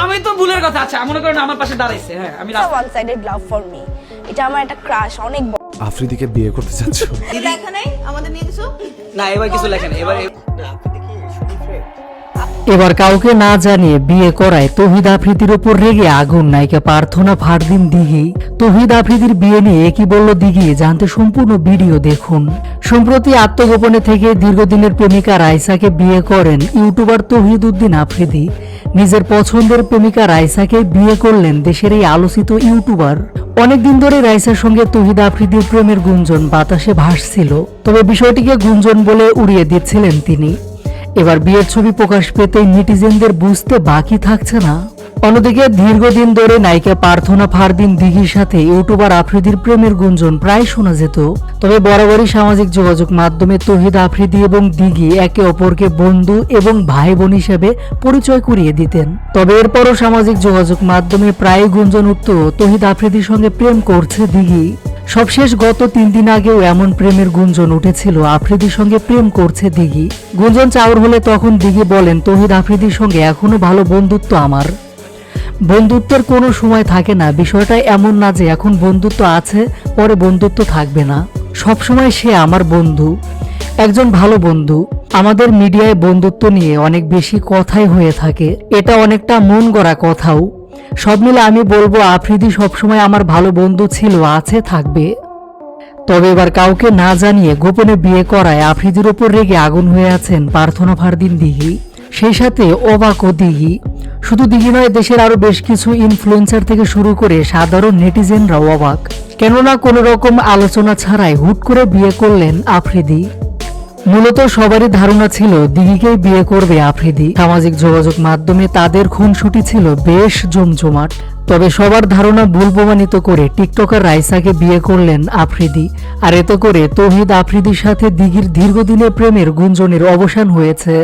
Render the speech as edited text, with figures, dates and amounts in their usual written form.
আমি তো ভুলের কথা। আচ্ছা মনে করেন আমার পাশে দাঁড়াইছে, হ্যাঁ আমি one sided love for me, এটা আমার একটা ক্রাশ অনেক বড়। আফ্রিদিকে বিয়ে করতে চাচ্ছ? দেখা নাই আমাদের নিয়ে কিছু না এবার কিছু লেখেন এবার এবার কাউকে না জানিয়ে বিয়ে করায় তৌহিদ আফ্রিদির উপর রেগে আগুন নায়িকা প্রার্থনা ফারদিন দিঘি। তৌহিদ আফ্রিদির বিয়ে নিয়ে কি বলল দিঘি, জানতে সম্পূর্ণ ভিডিও দেখুন। সম্প্রতি আত্মগোপনে থেকে দীর্ঘদিনের প্রেমিকা রাইসাকে বিয়ে করেন ইউটিউবার তৌহিদ উদ্দিন আফ্রিদি। নিজের পছন্দের প্রেমিকা রাইসাকে বিয়ে করলেন দেশের এই আলোচিত ইউটিউবার। অনেকদিন ধরে রাইসার সঙ্গে তৌহিদ আফ্রিদির প্রেমের গুঞ্জন বাতাসে ভাসছিল, তবে বিষয়টিকে গুঞ্জন বলে উড়িয়ে দিচ্ছিলেন তিনি। এবার বিয়ের ছবি প্রকাশ পেতেই নেটিজেনদের বুঝতে বাকি থাকছে না। অন্যদিকে দীর্ঘদিন ধরে নায়িকা প্রার্থনা ফারদিন দিঘির সাথে ইউটিউবার আফ্রিদির প্রেমের গুঞ্জন প্রায় শোনা যেত। তবে বরাবরই সামাজিক যোগাযোগ মাধ্যমে তৌহিদ আফ্রিদি এবং দিঘি একে অপরকে বন্ধু এবং ভাই বোন হিসেবে পরিচয় করিয়ে দিতেন। তবে এরপরও সামাজিক যোগাযোগ মাধ্যমে প্রায় গুঞ্জন উঠত তৌহিদ আফ্রিদির সঙ্গে প্রেম করছে দিঘি। সবশেষ গত 3 দিন আগেও এমন প্রেমের গুঞ্জন উঠেছিল আফ্রিদির সঙ্গে প্রেম করছে দিঘি। গুঞ্জন চাউর হলে তখন দিঘি বলেন, তৌহিদ আফ্রিদির সঙ্গে এখনো ভালো বন্ধুত্ব আমার। বন্ধুত্বের কোনো সময় থাকে না, বিষয়টা এমন না যে এখন বন্ধুত্ব আছে পরে বন্ধুত্ব থাকবে না। সবসময় সে আমার বন্ধু, একজন ভালো বন্ধু। আমাদের মিডিয়ায় বন্ধুত্ব নিয়ে অনেক বেশি কথাই হয়ে থাকে, এটা অনেকটা মন গড়া কথাও। সব মিলে আমি বলবো আফ্রিদি সবসময় আমার ভালো বন্ধু ছিল, আছে, থাকবে। তবে এবার কাউকে না জানিয়ে গোপনে বিয়ে করায় আফ্রিদির উপর রেগে আগুন হয়ে আছেন প্রার্থনা ফারদিন দিঘি। সেই সাথে অবাকও দিঘি। শুধু দিঘি নয়, দেশের আরো বেশ কিছু ইনফ্লুয়েন্সার থেকে শুরু করে সাধারণ নেটিজেনরাও অবাক, কেননা কোনো রকম আলোচনা ছাড়াই হুট করে বিয়ে করলেন আফ্রিদি। মূলত সবারই ধারণা ছিল দিঘিকেই বিয়ে করবে আফ্রিদি। সামাজিক যোগাযোগ মাধ্যমে তাদের খুনসুটি ছিল বেশ জমজমাট। তবে সবার ধারণা ভুল প্রমাণিত করে টিকটকার রাইসাকে বিয়ে করলেন আফ্রিদি। আর এতে করে তৌহিদ আফ্রিদির সাথে দিঘির দীর্ঘদিনের প্রেমের গুঞ্জনের অবসান হয়েছে।